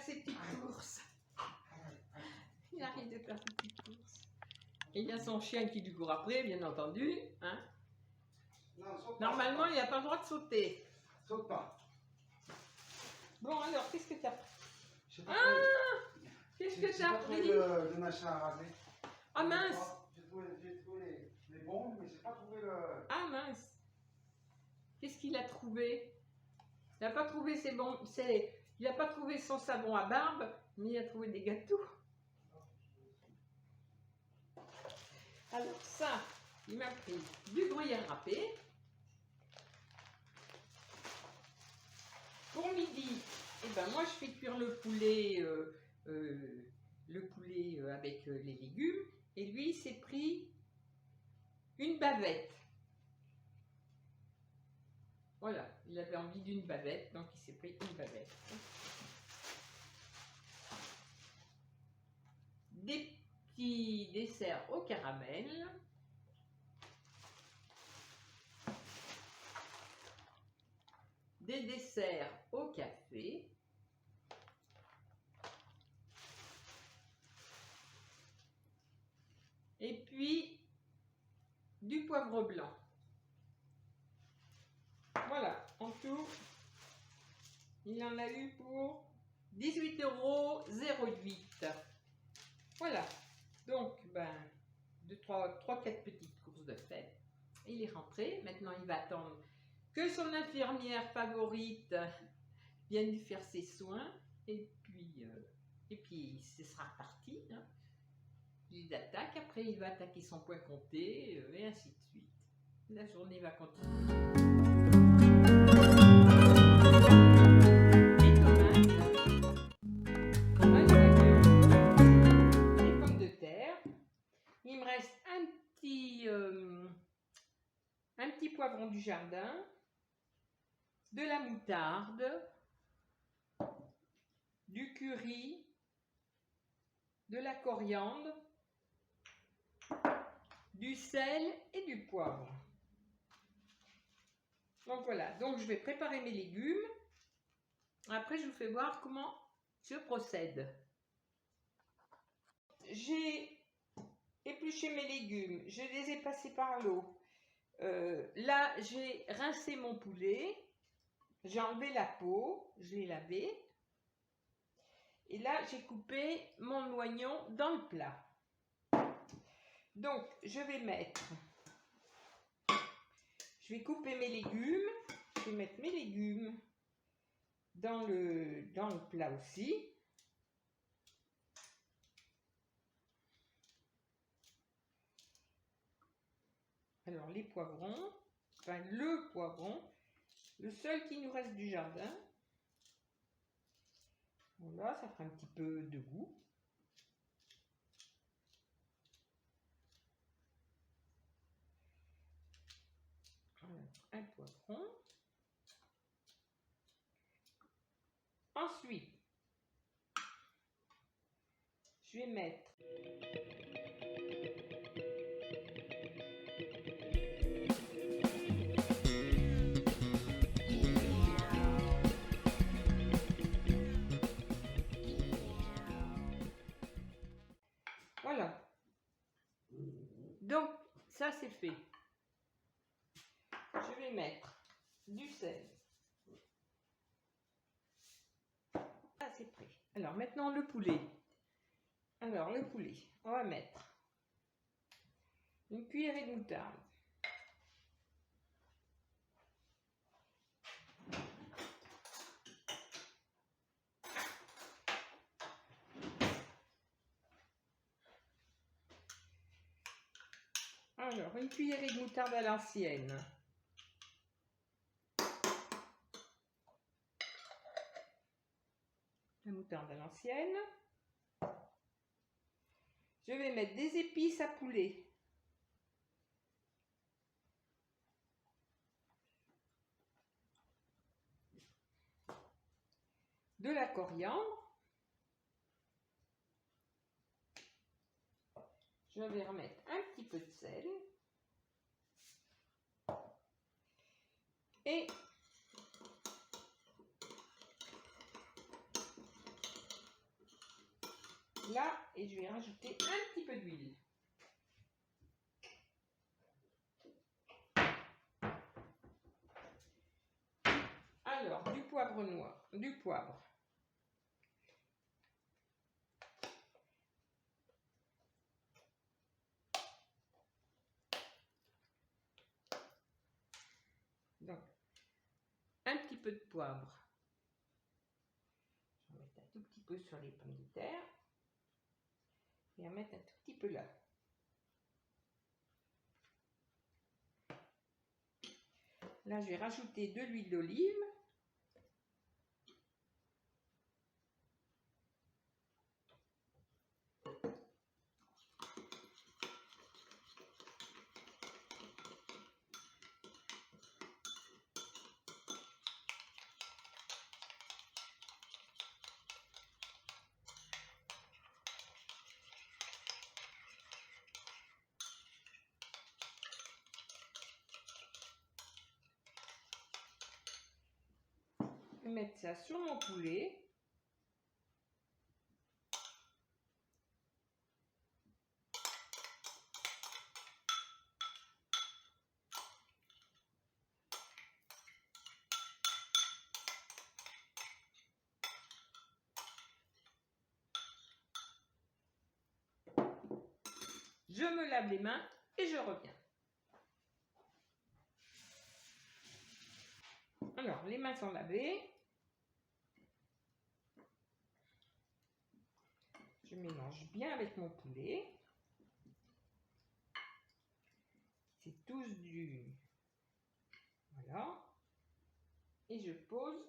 ses petites courses. Il arrive de faire ses petites courses. Et il y a son chien qui lui court après, bien entendu. Hein. Non, saute normalement, pas. il n'a pas le droit de sauter. Saute pas. Bon, alors, qu'est-ce que tu as pris? Ah, qu'est-ce que tu as pris? Le machin à raser. Ah mince. J'ai trouvé les bombes, mais j'ai pas trouvé le... Ah mince. Qu'est-ce qu'il a trouvé? Il n'a pas trouvé ses bombes. Il n'a pas trouvé son savon à barbe, mais il a trouvé des gâteaux. Alors ça, il m'a pris du gruyère râpé. Pour midi, eh ben moi je fais cuire le poulet avec les légumes. Et lui, il s'est pris une bavette. Voilà, il avait envie d'une bavette, donc il s'est pris une bavette. Des petits desserts au caramel. Des desserts au café. Et puis du poivre blanc. Voilà, en tout, il en a eu pour 18,08 €. Voilà, donc, ben, 3-4 petites courses de fête. Il est rentré, maintenant il va attendre que son infirmière favorite vienne lui faire ses soins, et puis ce sera reparti. Hein. Il attaque, après il va attaquer son point compté, et ainsi de suite. La journée va continuer. Il me reste un petit poivron du jardin, de la moutarde, du curry, de la coriandre, du sel et du poivre. Donc voilà, donc je vais préparer mes légumes. Après, je vous fais voir comment je procède. J'ai épluché mes légumes, je les ai passés par l'eau. Là, j'ai rincé mon poulet, j'ai enlevé la peau, je l'ai lavé. Et là, j'ai coupé mon oignon dans le plat. Donc, je vais couper mes légumes, je vais mettre mes légumes dans le plat aussi. Alors les poivrons, enfin le poivron, le seul qui nous reste du jardin. Voilà, ça fera un petit peu de goût. Voilà, un poivron. Ensuite, je vais mettre voilà. Donc, ça c'est fait. Je vais mettre du sel. Ah, c'est prêt. Alors, maintenant le poulet. Alors, le poulet, on va mettre une cuillerée de moutarde. Alors, une cuillerée de moutarde à l'ancienne. La moutarde à l'ancienne. Je vais mettre des épices à poulet. De la coriandre. Je vais remettre un petit peu de sel. Et là et je vais rajouter un petit peu d'huile. Alors, du poivre noir, du poivre. Donc, un petit peu de poivre. Je vais mettre un tout petit peu sur les pommes de terre. Et en mettre un tout petit peu là. Là, je vais rajouter de l'huile d'olive. Je vais mettre ça sur mon poulet. Je me lave les mains et je reviens. Alors, les mains sont lavées. Je mélange bien avec mon poulet. C'est tous du... Voilà. Et je pose.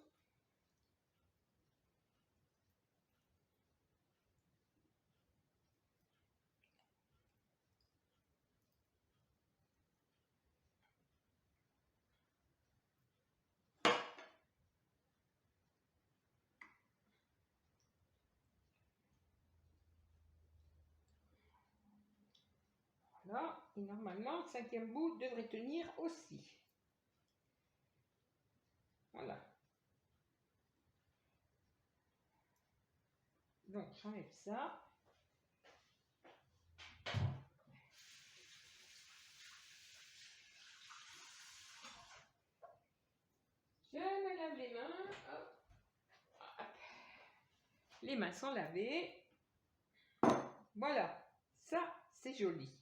Voilà. Et normalement, le cinquième bout devrait tenir aussi. Voilà. Donc, j'enlève ça. Je me lave les mains. Hop. Hop. Les mains sont lavées. Voilà. Ça, c'est joli.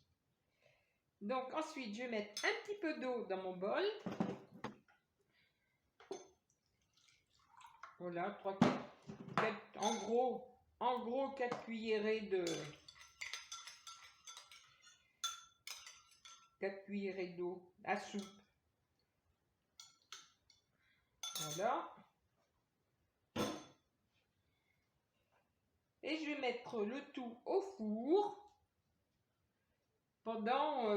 Donc, ensuite, je vais mettre un petit peu d'eau dans mon bol. Voilà, 3, 4, en gros 4 cuillerées d'eau à soupe. Voilà. Et je vais mettre le tout au four pendant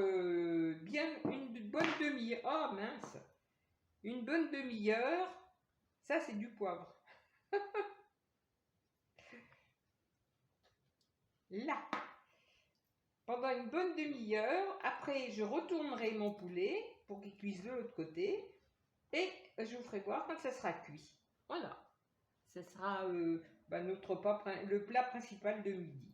bien une bonne demi-heure. Oh mince! Une bonne demi-heure. Ça, c'est du poivre. Là. Pendant une bonne demi-heure. Après, je retournerai mon poulet pour qu'il cuise de l'autre côté. Et je vous ferai voir quand ça sera cuit. Voilà. Ce sera le plat principal de midi.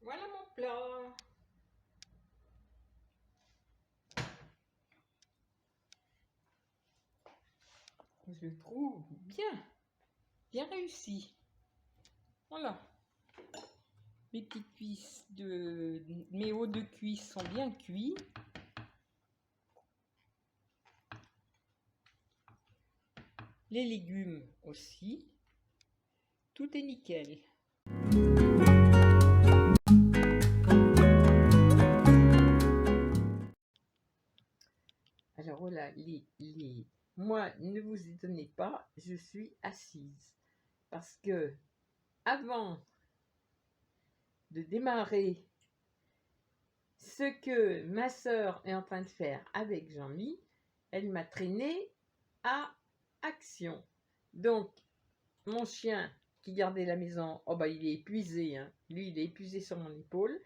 Voilà mon plat. Je le trouve bien réussi. Voilà. Mes petites cuisses mes hauts de cuisse sont bien cuits. Les légumes aussi. Tout est nickel. Alors voilà, moi, ne vous étonnez pas, je suis assise. Parce que avant de démarrer ce que ma sœur est en train de faire avec Jean-Mi, elle m'a traîné à Action. Donc, mon chien qui gardait la maison, oh bah il est épuisé, hein. Lui il est épuisé sur mon épaule.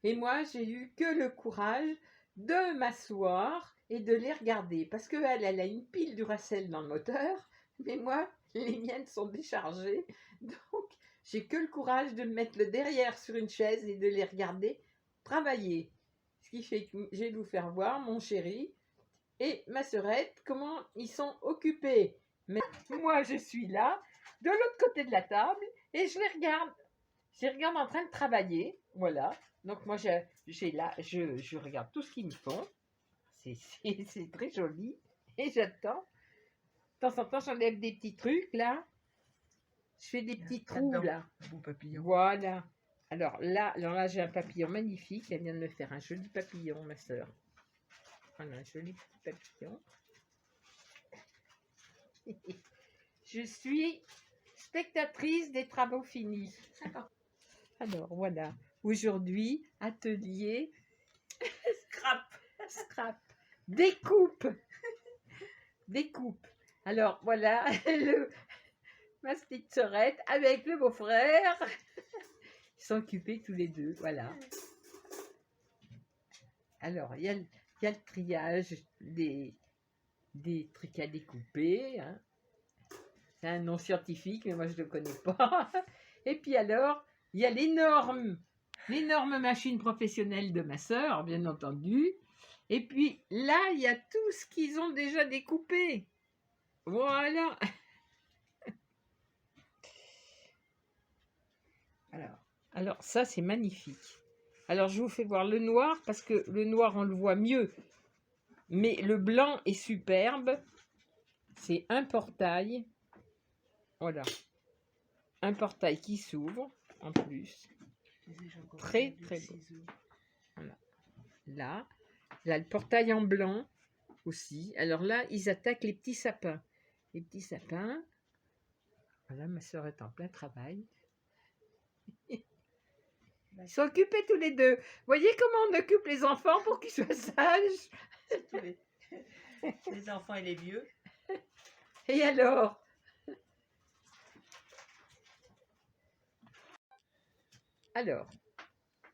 Et moi, j'ai eu que le courage de m'asseoir et de les regarder. Parce qu'elle, elle a une pile Duracell dans le moteur, mais moi, les miennes sont déchargées. Donc, j'ai que le courage de me mettre le derrière sur une chaise et de les regarder travailler. Ce qui fait que je vais vous faire voir, mon chéri et ma sœurette, comment ils sont occupés. Mais moi, je suis là, de l'autre côté de la table, et je les regarde. Je les regarde en train de travailler. Voilà. Donc, moi, je regarde tout ce qu'ils me font. C'est très joli. Et j'attends. De temps en temps, j'enlève des petits trucs, là. Je fais des petits trous, là. Beau papillon. Voilà. Alors là, j'ai un papillon magnifique. Elle vient de me faire un joli papillon, ma sœur. Voilà, un joli petit papillon. Je suis spectatrice des travaux finis. Alors, voilà. Aujourd'hui, atelier scrap. Découpe. Alors, voilà, ma petite sœurette avec le beau-frère. Ils sont occupés tous les deux, voilà. Alors, il y a le triage des trucs à découper. Hein. C'est un nom scientifique, mais moi, je ne le connais pas. Et puis alors, il y a l'énorme machine professionnelle de ma sœur, bien entendu. Et puis là, il y a tout ce qu'ils ont déjà découpé. Voilà. Alors ça, c'est magnifique. Alors, je vous fais voir le noir, parce que le noir, on le voit mieux. Mais le blanc est superbe. C'est un portail. Voilà. Un portail qui s'ouvre, en plus. Très, très beau. Voilà. Là, le portail en blanc aussi. Alors là, ils attaquent les petits sapins. Les petits sapins. Voilà, ma soeur est en plein travail. Ils sont occupés tous les deux. Vous voyez comment on occupe les enfants pour qu'ils soient sages? Les enfants et les vieux. Et alors? Alors,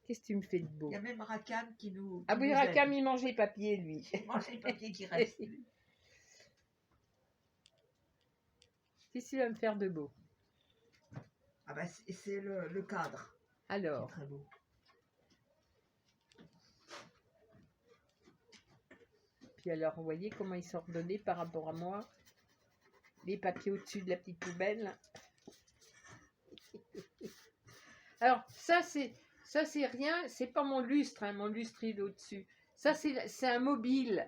qu'est-ce que tu me fais de beau? Il y a même Rakam qui nous. Ah oui, Rakam, il mange les papiers, lui. Il mange les papiers qui restent. Qu'est-ce que tu vas me faire de beau? Ah bah c'est le cadre. Alors, Très beau. puis alors, vous voyez comment ils sont ordonnés par rapport à moi? Les papiers au-dessus de la petite poubelle. Alors, ça c'est rien, c'est pas mon lustre, hein, mon lustre il est au-dessus. Ça c'est un mobile.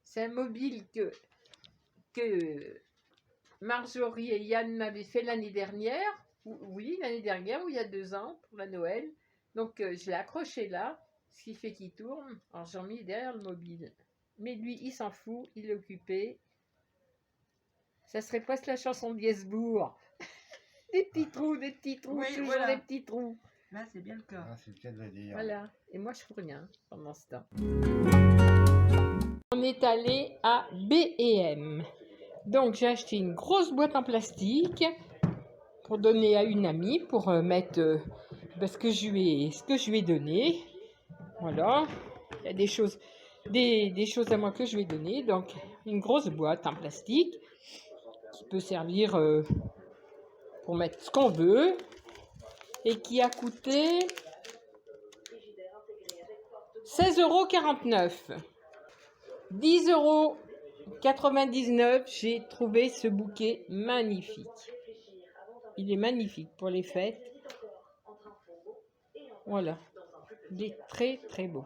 C'est un mobile que Marjorie et Yann m'avaient fait l'année dernière. Oui, l'année dernière ou il y a 2 ans pour la Noël. Donc je l'ai accroché là, ce qui fait qu'il tourne. Alors j'en ai mis derrière le mobile. Mais lui, il s'en fout, il est occupé. Ça serait presque la chanson de Gainsbourg. Des petits trous, oui, toujours voilà. des petits trous. Là, c'est bien le cas. Ah, c'est le cas de le dire. Voilà. Et moi, je fais rien pendant ce temps. On est allé à B&M. Donc, j'ai acheté une grosse boîte en plastique pour donner à une amie, pour mettre ce que je lui ai donné. Voilà. Il y a des choses à moi que je lui ai donné. Donc, une grosse boîte en plastique qui peut servir pour mettre ce qu'on veut et qui a coûté 16,49 €. 10,99 €, j'ai trouvé ce bouquet magnifique. Il est magnifique pour les fêtes. Voilà. Il est très très beau.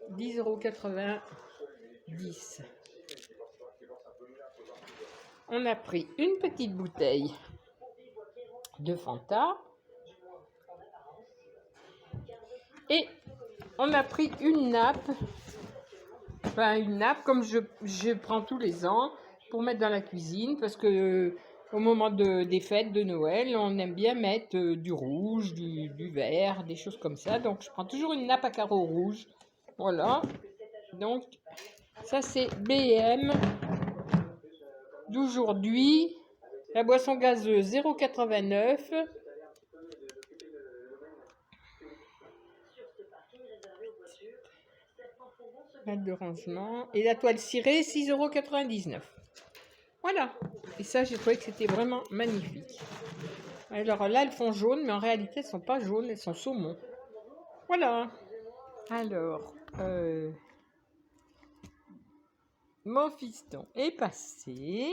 10,90 €. On a pris une petite bouteille de Fanta et on a pris une nappe, comme je prends tous les ans pour mettre dans la cuisine, parce que au moment des fêtes de Noël, on aime bien mettre du rouge, du vert, des choses comme ça. Donc je prends toujours une nappe à carreaux rouges. Voilà. Donc ça c'est B&M d'aujourd'hui. La boisson gazeuse 0,89 €. Date de rangement. Et la toile cirée, 6,99 €. Voilà. Et ça, j'ai trouvé que c'était vraiment magnifique. Alors là, elles font jaune, mais en réalité, elles ne sont pas jaunes, elles sont saumon. Voilà. Alors, mon fiston est passé.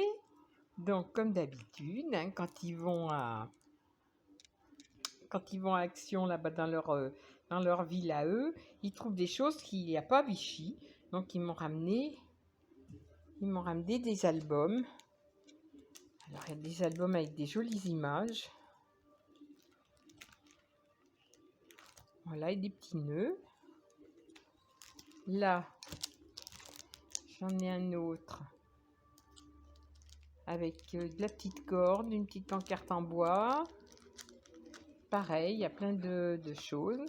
Donc, comme d'habitude, hein, quand ils vont à Action là-bas dans leur ville à eux, ils trouvent des choses qu'il n'y a pas à Vichy. Donc, ils m'ont ramené des albums. Alors, il y a des albums avec des jolies images. Voilà, et des petits nœuds. Là, j'en ai un autre avec de la petite corde, une petite pancarte en bois. Pareil, il y a plein de choses.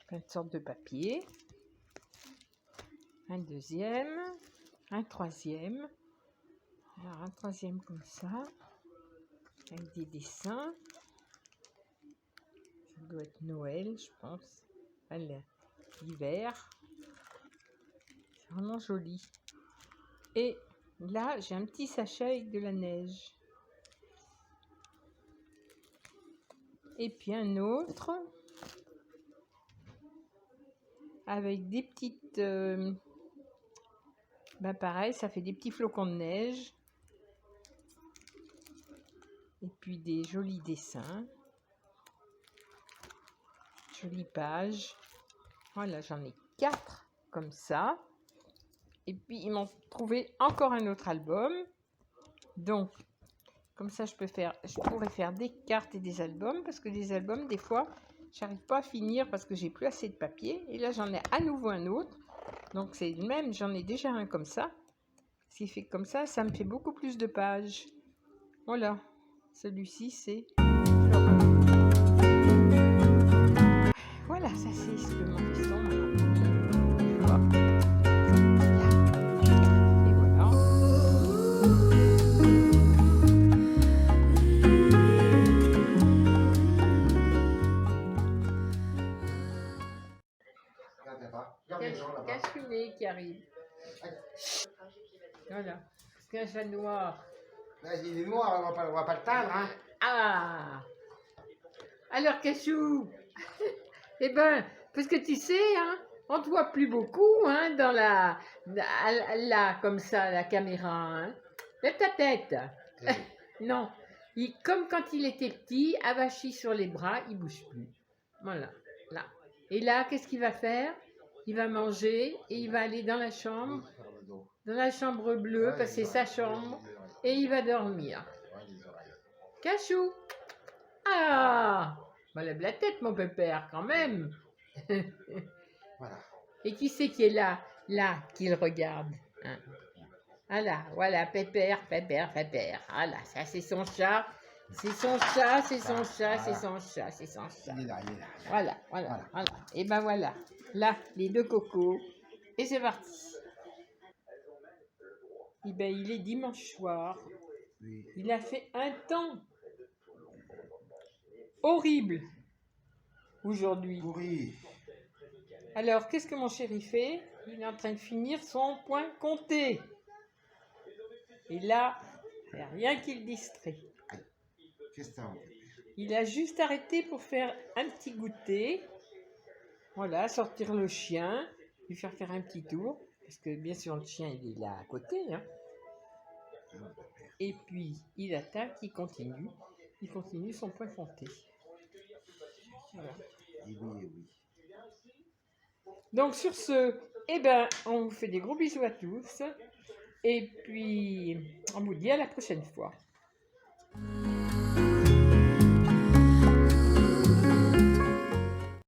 Plein de sortes de papiers. Un deuxième, un troisième. Alors, un troisième comme ça, avec des dessins. Ça doit être Noël, je pense. L'hiver. C'est vraiment joli. Et là, j'ai un petit sachet avec de la neige. Et puis un autre avec des petites... pareil, ça fait des petits flocons de neige. Et puis des jolis dessins. Jolies pages. Voilà, j'en ai 4 comme ça. Et puis, ils m'ont trouvé encore un autre album. Donc, comme ça, je pourrais faire des cartes et des albums. Parce que des albums, des fois, j'arrive pas à finir parce que j'ai plus assez de papier. Et là, j'en ai à nouveau un autre. Donc, c'est le même. J'en ai déjà un comme ça. Ce qui fait comme ça me fait beaucoup plus de pages. Voilà. Celui-ci, c'est... Voilà, ça, c'est ce que mon fiston m'a ramené. Et voilà. Regardez là-bas. Regarde les gens là-bas. Cache-fumet qui arrive. Voilà. C'est un chat noir. Là, il est noir, on va pas le teindre, hein. Ah! Alors, Cachou, eh ben, parce que tu sais, hein, on te voit plus beaucoup, hein, dans là, comme ça, la caméra, hein. Lève ta tête. Non, comme quand il était petit, avachi sur les bras, il bouge plus. Voilà, là. Et là, qu'est-ce qu'il va faire? Il va manger et il va aller dans la chambre bleue, parce que c'est sa chambre, et il va dormir. Cachou! Ah! Lève la tête, mon pépère, quand même. Voilà. Et qui c'est qui est là, qui le regarde, hein? Ah là, voilà, pépère. Ah là, ça c'est son chat. C'est son chat. Il est là. Voilà. Et ben voilà. Là, les 2 cocos. Et c'est parti. Et ben, il est dimanche soir. Oui. Il a fait un temps horrible aujourd'hui. Pourri. Alors, qu'est-ce que mon chéri fait? Il est en train de finir son point compté. Et là, il n'y a rien qui le distrait. Qu'est-ce que ça? Il a juste arrêté pour faire un petit goûter. Voilà, sortir le chien, lui faire un petit tour. Parce que bien sûr, le chien, il est là à côté, hein. Et puis, il attaque, il continue son point compté. Voilà. Et oui. Donc, sur ce, eh ben, on vous fait des gros bisous à tous. Et puis, on vous dit à la prochaine fois.